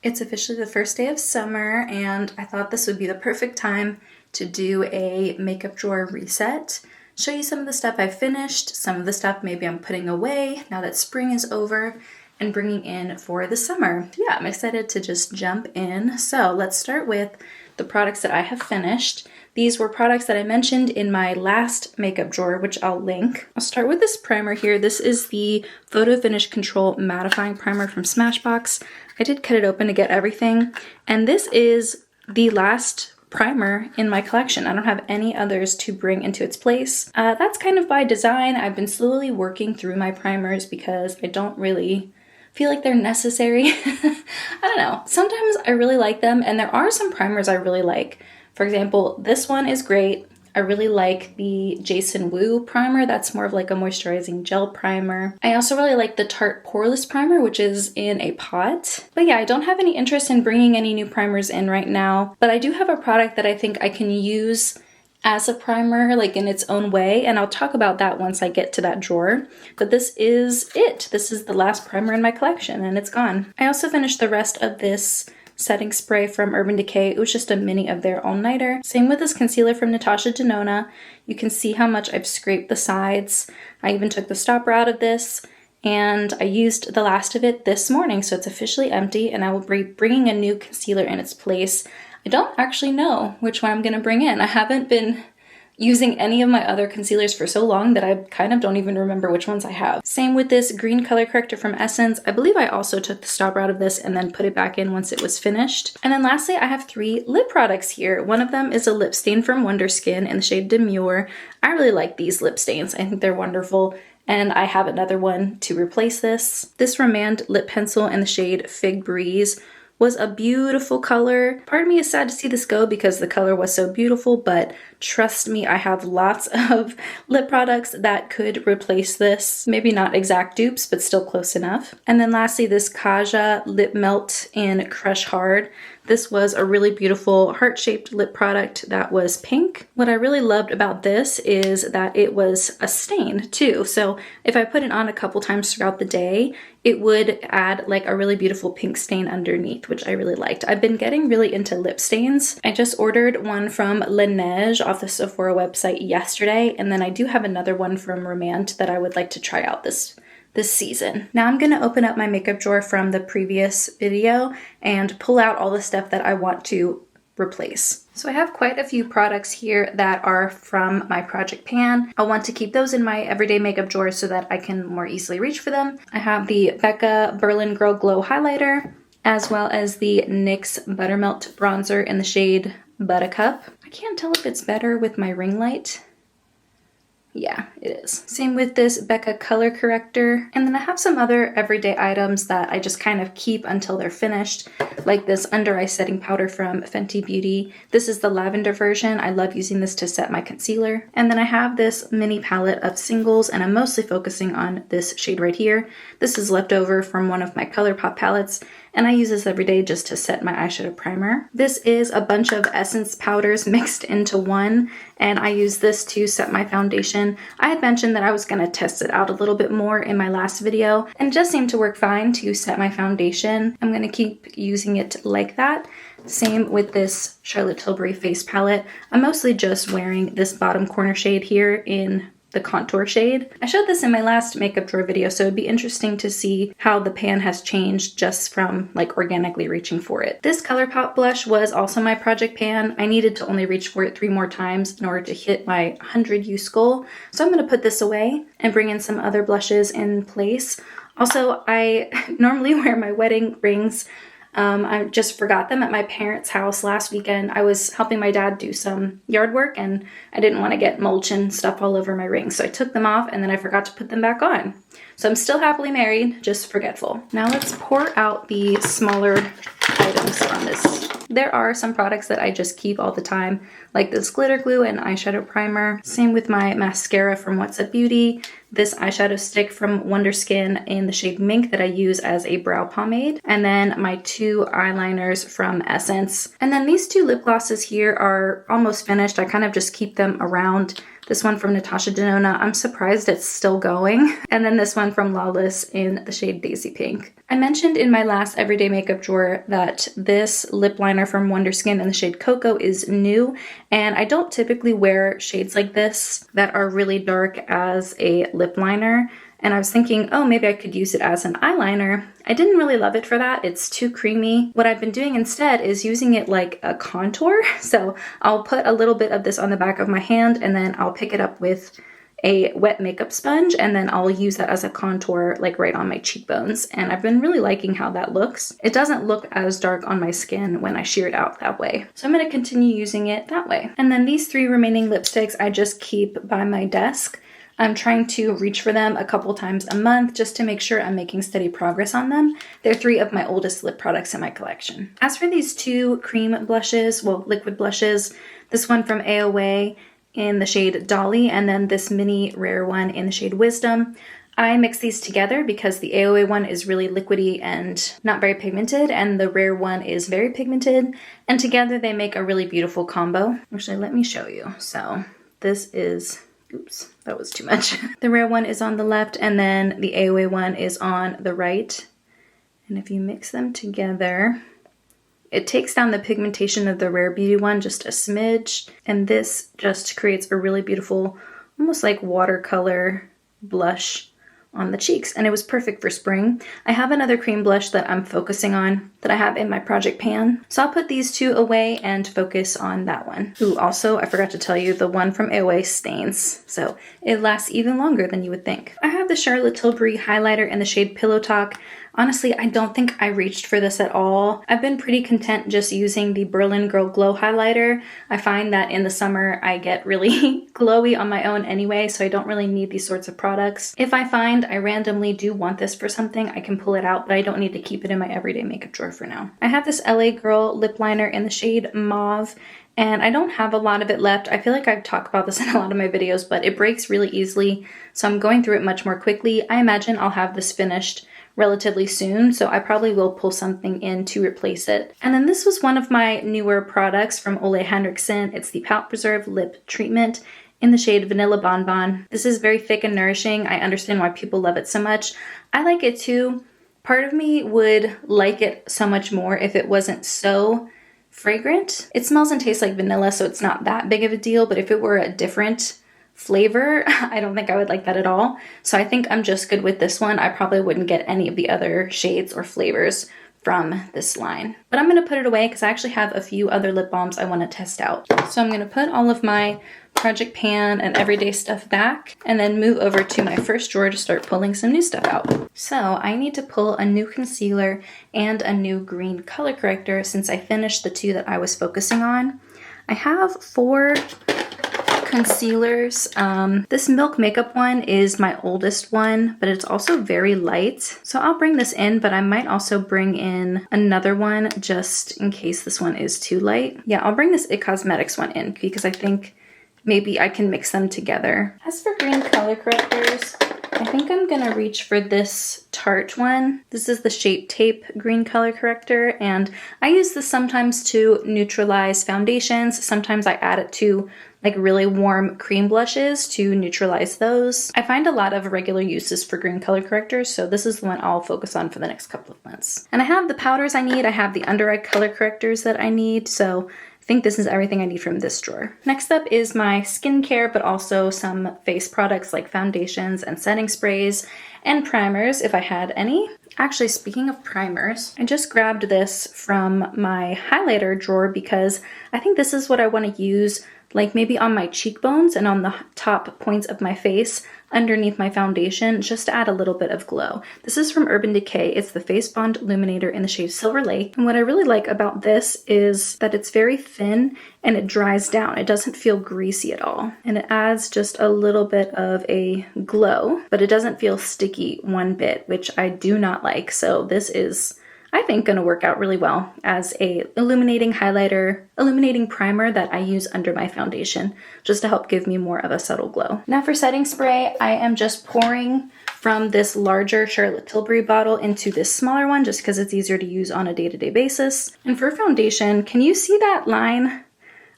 It's officially the first day of summer, and I thought this would be the perfect time to do a makeup drawer reset. Show you some of the stuff I've finished, some of the stuff maybe I'm putting away now that spring is over, and bringing in for the summer. Yeah, I'm excited to just jump in. So let's start with the products that I have finished. These were products that I mentioned in my last makeup drawer, which I'll link. I'll start with this primer here. This is the Photo Finish Control Mattifying Primer from Smashbox. I did cut it open to get everything, and this is the last primer in my collection. I don't have any others to bring into its place. That's kind of by design. I've been slowly working through my primers because I don't really feel like they're necessary. I don't know. Sometimes I really like them, and there are some primers I really like. For example, this one is great. I really like the Jason Woo primer. That's more of like a moisturizing gel primer. I also really like the Tarte Poreless primer, which is in a pot. But yeah, I don't have any interest in bringing any new primers in right now, but I do have a product that I think I can use as a primer, like in its own way, and I'll talk about that once I get to that drawer. But this is it. This is the last primer in my collection, and it's gone. I also finished the rest of this setting spray from Urban Decay. It was just a mini of their all-nighter. Same with this concealer from Natasha Denona. You can see how much I've scraped the sides. I even took the stopper out of this, and I used the last of it this morning, so it's officially empty, and I will be bringing a new concealer in its place. I don't actually know which one I'm going to bring in. I haven't been using any of my other concealers for so long that I kind of don't even remember which ones I have. Same with this green color corrector from Essence. I believe I also took the stopper out of this and then put it back in once it was finished. And then lastly, I have 3 lip products here. One of them is a lip stain from Wonder Skin in the shade Demure. I really like these lip stains. I think they're wonderful. And I have another one to replace this. This Remand lip pencil in the shade Fig Breeze was a beautiful color. Part of me is sad to see this go because the color was so beautiful, but trust me, I have lots of lip products that could replace this. Maybe not exact dupes, but still close enough. And then lastly, this Kaja Lip Melt in Crush Hard. This was a really beautiful heart-shaped lip product that was pink. What I really loved about this is that it was a stain too. So if I put it on a couple times throughout the day, it would add like a really beautiful pink stain underneath, which I really liked. I've been getting really into lip stains. I just ordered one from Laneige off the Sephora website yesterday, and then I do have another one from Remand that I would like to try out this season. Now I'm going to open up my makeup drawer from the previous video and pull out all the stuff that I want to replace. So I have quite a few products here that are from my project pan. I want to keep those in my everyday makeup drawer so that I can more easily reach for them. I have the Becca Berlin Girl Glow highlighter, as well as the NYX Buttermelt bronzer in the shade Buttercup. I can't tell if it's better with my ring light. Yeah, it is. Same with this Becca color corrector. And then I have some other everyday items that I just kind of keep until they're finished, like this under eye setting powder from Fenty Beauty. This is the lavender version. I love using this to set my concealer. And then I have this mini palette of singles, and I'm mostly focusing on this shade right here. This is leftover from one of my ColourPop palettes, and I use this every day just to set my eyeshadow primer. This is a bunch of Essence powders mixed into one, and I use this to set my foundation. I had mentioned that I was going to test it out a little bit more in my last video, and it just seemed to work fine to set my foundation. I'm going to keep using it like that. Same with this Charlotte Tilbury face palette. I'm mostly just wearing this bottom corner shade here in the contour shade. I showed this in my last makeup drawer video, so it'd be interesting to see how the pan has changed just from like organically reaching for it. This ColourPop blush was also my project pan. I needed to only reach for it 3 more times in order to hit my 100 use goal. So I'm going to put this away and bring in some other blushes in place. Also, I normally wear my wedding rings. I just forgot them at my parents' house last weekend. I was helping my dad do some yard work, and I didn't want to get mulch and stuff all over my rings, so I took them off and then I forgot to put them back on. So I'm still happily married, just forgetful. Now let's pour out the smaller items on this. There are some products that I just keep all the time, like this glitter glue and eyeshadow primer. Same with my mascara from What's Up Beauty, this eyeshadow stick from Wonder Skin in the shade Mink that I use as a brow pomade, and then my 2 eyeliners from Essence. And then these 2 lip glosses here are almost finished. I kind of just keep them around This one from Natasha Denona. I'm surprised it's still going. And then this one from Lawless in the shade Daisy Pink. I mentioned in my last everyday makeup drawer that this lip liner from Wonder Skin in the shade Cocoa is new, and I don't typically wear shades like this that are really dark as a lip liner. And I was thinking, oh, maybe I could use it as an eyeliner. I didn't really love it for that. It's too creamy. What I've been doing instead is using it like a contour. So I'll put a little bit of this on the back of my hand, and then I'll pick it up with a wet makeup sponge, and then I'll use that as a contour like right on my cheekbones. And I've been really liking how that looks. It doesn't look as dark on my skin when I shear it out that way. So I'm going to continue using it that way. And then these 3 remaining lipsticks I just keep by my desk. I'm trying to reach for them a couple times a month just to make sure I'm making steady progress on them. They're 3 of my oldest lip products in my collection. As for these 2 cream blushes, well, liquid blushes, this one from AOA in the shade Dolly, and then this mini rare one in the shade Wisdom. I mix these together because the AOA one is really liquidy and not very pigmented, and the rare one is very pigmented, and together they make a really beautiful combo. Actually, let me show you. So this is, oops, that was too much. The rare one is on the left, and then the AOA one is on the right. And if you mix them together, it takes down the pigmentation of the Rare Beauty one just a smidge, and this just creates a really beautiful, almost like watercolor blush on the cheeks, and it was perfect for spring. I have another cream blush that I'm focusing on that I have in my project pan, so I'll put these 2 away and focus on that one. Ooh, also, I forgot to tell you, the one from AOA stains, so it lasts even longer than you would think. I have the Charlotte Tilbury highlighter in the shade Pillow Talk. Honestly, I don't think I reached for this at all. I've been pretty content just using the Berlin Girl Glow highlighter. I find that in the summer I get really glowy on my own anyway, so I don't really need these sorts of products. If I find I randomly do want this for something, I can pull it out, but I don't need to keep it in my everyday makeup drawer for now. I have this LA Girl lip liner in the shade Mauve, and I don't have a lot of it left. I feel like I've talked about this in a lot of my videos, but it breaks really easily, so I'm going through it much more quickly. I imagine I'll have this finished relatively soon, so I probably will pull something in to replace it. And then this was one of my newer products from Ole Henriksen. It's the Pout Preserve Lip Treatment in the shade Vanilla Bonbon. This is very thick and nourishing. I understand why people love it so much. I like it too. Part of me would like it so much more if it wasn't so fragrant. It smells and tastes like vanilla, so it's not that big of a deal, but if it were a different flavor, I don't think I would like that at all. So I think I'm just good with this one. I probably wouldn't get any of the other shades or flavors from this line. But I'm going to put it away because I actually have a few other lip balms I want to test out. So I'm going to put all of my project pan and everyday stuff back and then move over to my first drawer to start pulling some new stuff out. So I need to pull a new concealer and a new green color corrector since I finished the 2 that I was focusing on. I have 4 concealers. This Milk Makeup one is my oldest one, but it's also very light. So I'll bring this in, but I might also bring in another one just in case this one is too light. Yeah, I'll bring this It Cosmetics one in because I think maybe I can mix them together. As for green color correctors, I think I'm gonna reach for this Tarte one. This is the Shape Tape green color corrector, and I use this sometimes to neutralize foundations. Sometimes I add it to like really warm cream blushes to neutralize those. I find a lot of regular uses for green color correctors, so this is the one I'll focus on for the next couple of months. And I have the powders I need. I have the under eye color correctors that I need, so I think this is everything I need from this drawer. Next up is my skincare, but also some face products like foundations and setting sprays and primers if I had any. Actually, speaking of primers, I just grabbed this from my highlighter drawer because I think this is what I want to use like maybe on my cheekbones and on the top points of my face underneath my foundation just to add a little bit of glow. This is from Urban Decay. It's the Face Bond Illuminator in the shade Silver Lake. And what I really like about this is that it's very thin and it dries down. It doesn't feel greasy at all. And it adds just a little bit of a glow, but it doesn't feel sticky one bit, which I do not like. So this is, I think, going to work out really well as a illuminating primer that I use under my foundation just to help give me more of a subtle glow. Now for setting spray, I am just pouring from this larger Charlotte Tilbury bottle into this smaller one just because it's easier to use on a day-to-day basis. And for foundation, can you see that line?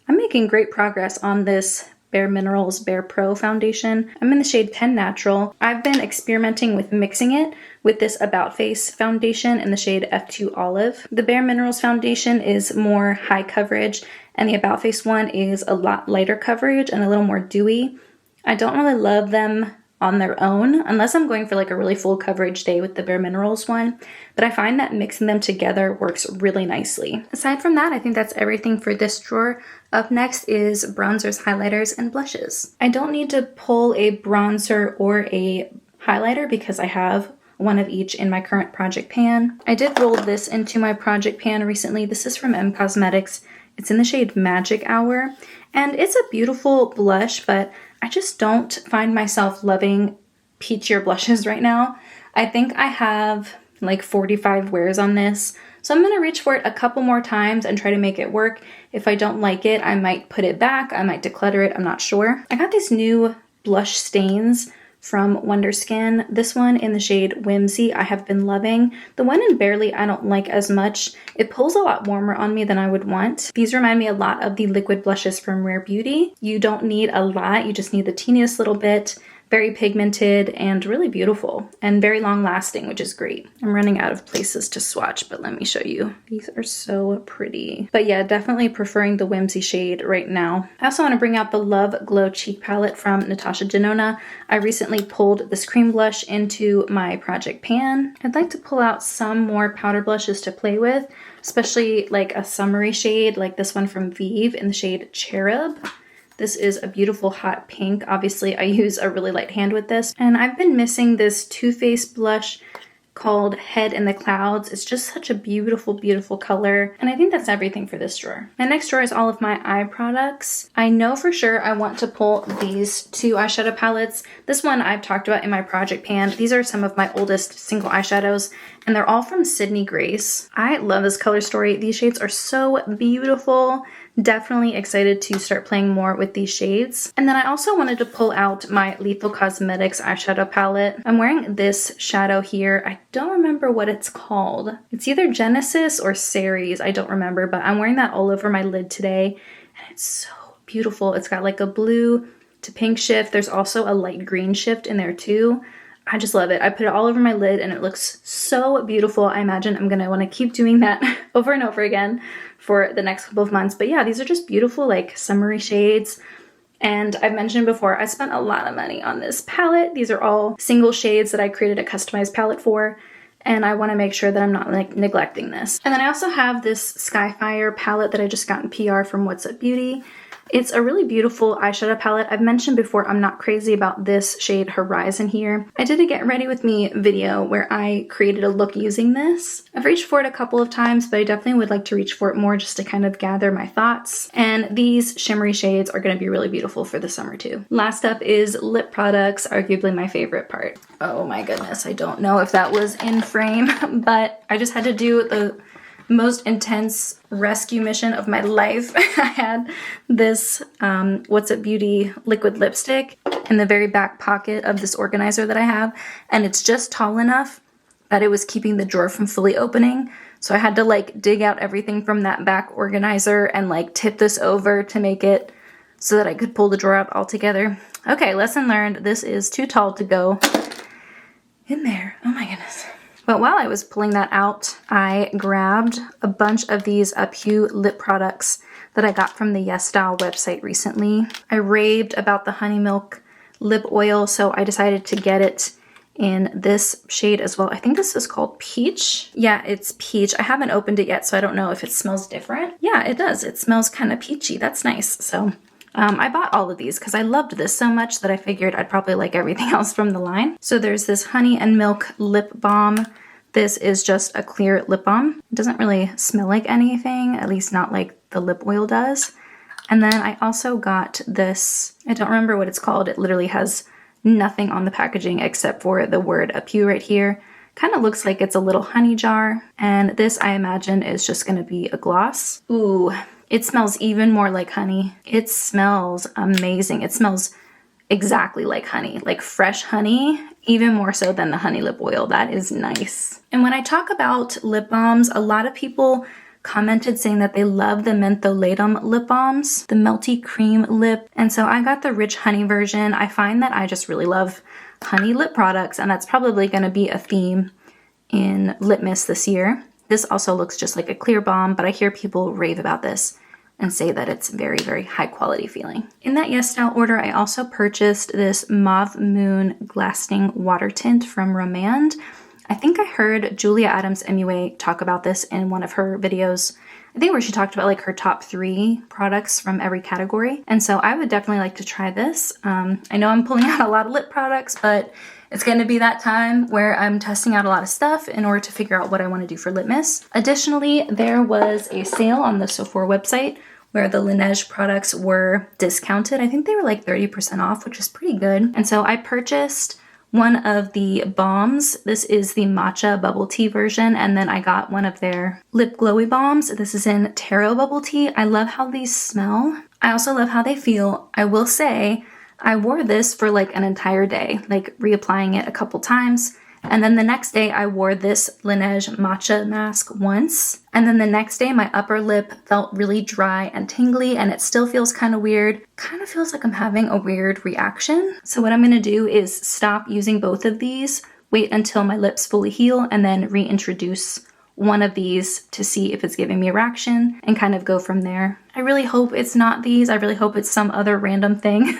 I'm making great progress on this Bare Minerals Bare Pro foundation. I'm in the shade 10 Natural. I've been experimenting with mixing it with this About Face foundation in the shade F2 Olive. The Bare Minerals foundation is more high coverage, and the About Face one is a lot lighter coverage and a little more dewy. I don't really love them on their own, unless I'm going for like a really full coverage day with the Bare Minerals one, but I find that mixing them together works really nicely. Aside from that, I think that's everything for this drawer. Up next is bronzers, highlighters, and blushes. I don't need to pull a bronzer or a highlighter because I have one of each in my current project pan. I did roll this into my project pan recently. This is from M Cosmetics. It's in the shade Magic Hour, and it's a beautiful blush, but I just don't find myself loving peachier blushes right now. I think I have like 45 wears on this, so I'm gonna reach for it a couple more times and try to make it work. If I don't like it, I might put it back, I might declutter it, I'm not sure. I got these new blush stains from Wonder Skin. This one in the shade Whimsy I have been loving. The one in Barely I don't like as much. It pulls a lot warmer on me than I would want. These remind me a lot of the liquid blushes from Rare Beauty. You don't need a lot, you just need the teeniest little bit. Very pigmented and really beautiful and very long lasting, which is great. I'm running out of places to swatch, but let me show you. These are so pretty. But yeah, definitely preferring the Whimsy shade right now. I also want to bring out the Love Glow Cheek Palette from Natasha Denona. I recently pulled this cream blush into my project pan. I'd like to pull out some more powder blushes to play with, especially like a summery shade like this one from Vive in the shade Cherub. This is a beautiful hot pink. Obviously, I use a really light hand with this. And I've been missing this Too Faced blush called Head in the Clouds. It's just such a beautiful, beautiful color. And I think that's everything for this drawer. My next drawer is all of my eye products. I know for sure I want to pull these two eyeshadow palettes. This one I've talked about in my project pan. These are some of my oldest single eyeshadows, and they're all from Sydney Grace. I love this color story. These shades are so beautiful. Definitely excited to start playing more with these shades. And then I also wanted to pull out my Lethal Cosmetics eyeshadow palette. I'm wearing this shadow here. I don't remember what it's called. It's either Genesis or Ceres, I don't remember, but I'm wearing that all over my lid today. And it's so beautiful. It's got like a blue to pink shift. There's also a light green shift in there too. I just love it. I put it all over my lid and it looks so beautiful. I imagine I'm gonna wanna keep doing that over and over again for the next couple of months. But yeah, these are just beautiful like summery shades. And I've mentioned before, I spent a lot of money on this palette. These are all single shades that I created a customized palette for. And I wanna make sure that I'm not like neglecting this. And then I also have this Skyfire palette that I just got in PR from What's Up Beauty. It's a really beautiful eyeshadow palette. I've mentioned before I'm not crazy about this shade Horizon here. I did a Get Ready With Me video where I created a look using this. I've reached for it a couple of times, but I definitely would like to reach for it more just to kind of gather my thoughts. And these shimmery shades are going to be really beautiful for the summer too. Last up is lip products, arguably my favorite part. Oh my goodness, I don't know if that was in frame, but I just had to do the most intense rescue mission of my life. I had this What's Up Beauty liquid lipstick in the very back pocket of this organizer that I have, and it's just tall enough that it was keeping the drawer from fully opening. So I had to like dig out everything from that back organizer and like tip this over to make it so that I could pull the drawer out altogether. Okay, lesson learned. This is too tall to go in there. Oh my goodness. But while I was pulling that out, I grabbed a bunch of these Hue lip products that I got from the Yes Style website recently. I raved about the Honey Milk lip oil, so I decided to get it in this shade as well. I think this is called Peach. Yeah, it's Peach. I haven't opened it yet, so I don't know if it smells different. Yeah, it does. It smells kind of peachy. That's nice. So I bought all of these because I loved this so much that I figured I'd probably like everything else from the line. So there's this Honey and Milk lip balm. This is just a clear lip balm. It doesn't really smell like anything, at least not like the lip oil does. And then I also got this, I don't remember what it's called. It literally has nothing on the packaging except for the word Hue right here. Kind of looks like it's a little honey jar. And this, I imagine, is just gonna be a gloss. Ooh. It smells even more like honey. It smells amazing. It smells exactly like honey, like fresh honey, even more so than the honey lip oil. That is nice. And when I talk about lip balms, a lot of people commented saying that they love the mentholatum lip balms, the melty cream lip. And so I got the rich honey version. I find that I just really love honey lip products, and that's probably going to be a theme in lip mist this year. This also looks just like a clear balm, but I hear people rave about this and say that it's very, very high quality feeling. In that Yes Style order, I also purchased this Mauve Moon Glasting Water Tint from Romand. I think I heard Julia Adams MUA talk about this in one of her videos. I think where she talked about like her top 3 products from every category. And so I would definitely like to try this. I know I'm pulling out a lot of lip products, but it's going to be that time where I'm testing out a lot of stuff in order to figure out what I want to do for lip mist. Additionally, there was a sale on the Sephora website where the Laneige products were discounted. I think they were like 30% off, which is pretty good. And so I purchased one of the balms. This is the matcha bubble tea version, and then I got one of their lip glowy balms. This is in taro bubble tea. I love how these smell. I also love how they feel. I will say I wore this for like an entire day, like reapplying it a couple times. And then the next day I wore this Laneige matcha mask once. And then the next day my upper lip felt really dry and tingly, and it still feels kind of weird. Kind of feels like I'm having a weird reaction. So what I'm going to do is stop using both of these, wait until my lips fully heal, and then reintroduce one of these to see if it's giving me a reaction and kind of go from there. I really hope it's not these. I really hope it's some other random thing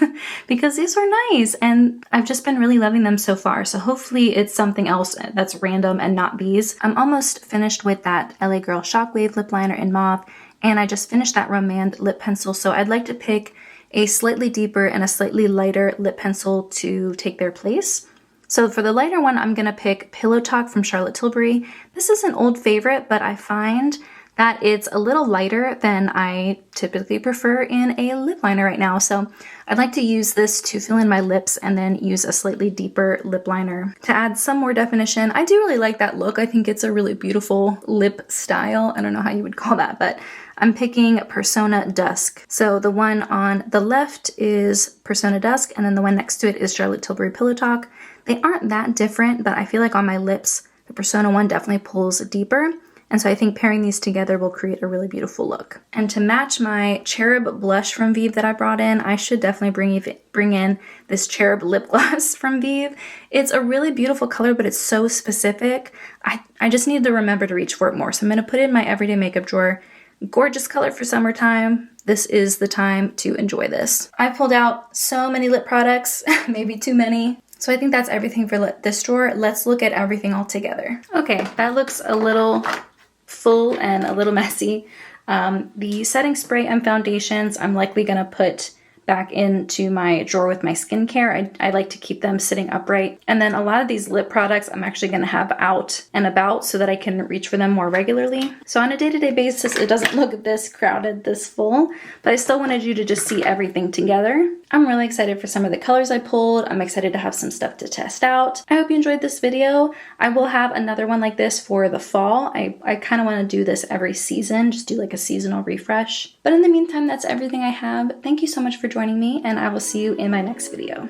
because these were nice and I've just been really loving them so far. So hopefully it's something else that's random and not these. I'm almost finished with that LA Girl Shockwave lip liner in mauve, and I just finished that Romand lip pencil. So I'd like to pick a slightly deeper and a slightly lighter lip pencil to take their place. So for the lighter one, I'm going to pick Pillow Talk from Charlotte Tilbury. This is an old favorite, but I find that it's a little lighter than I typically prefer in a lip liner right now. So I'd like to use this to fill in my lips and then use a slightly deeper lip liner to add some more definition. I do really like that look. I think it's a really beautiful lip style. I don't know how you would call that, but I'm picking Persona Dusk. So the one on the left is Persona Dusk, and then the one next to it is Charlotte Tilbury Pillow Talk. They aren't that different, but I feel like on my lips, the Persona one definitely pulls deeper. And so I think pairing these together will create a really beautiful look. And to match my Cherub blush from Vive that I brought in, I should definitely bring in this Cherub lip gloss from Vive. It's a really beautiful color, but it's so specific. I just need to remember to reach for it more. So I'm going to put it in my everyday makeup drawer. Gorgeous color for summertime. This is the time to enjoy this. I pulled out so many lip products, maybe too many. So I think that's everything for this drawer. Let's look at everything all together. Okay, that looks a little full and a little messy. The setting spray and foundations, I'm likely gonna put back into my drawer with my skincare. I like to keep them sitting upright. And then a lot of these lip products I'm actually gonna have out and about so that I can reach for them more regularly. So on a day-to-day basis, it doesn't look this crowded, this full, but I still wanted you to just see everything together. I'm really excited for some of the colors I pulled. I'm excited to have some stuff to test out. I hope you enjoyed this video. I will have another one like this for the fall. I kind of want to do this every season, just do like a seasonal refresh. But in the meantime, that's everything I have. Thank you so much for joining me, and I will see you in my next video.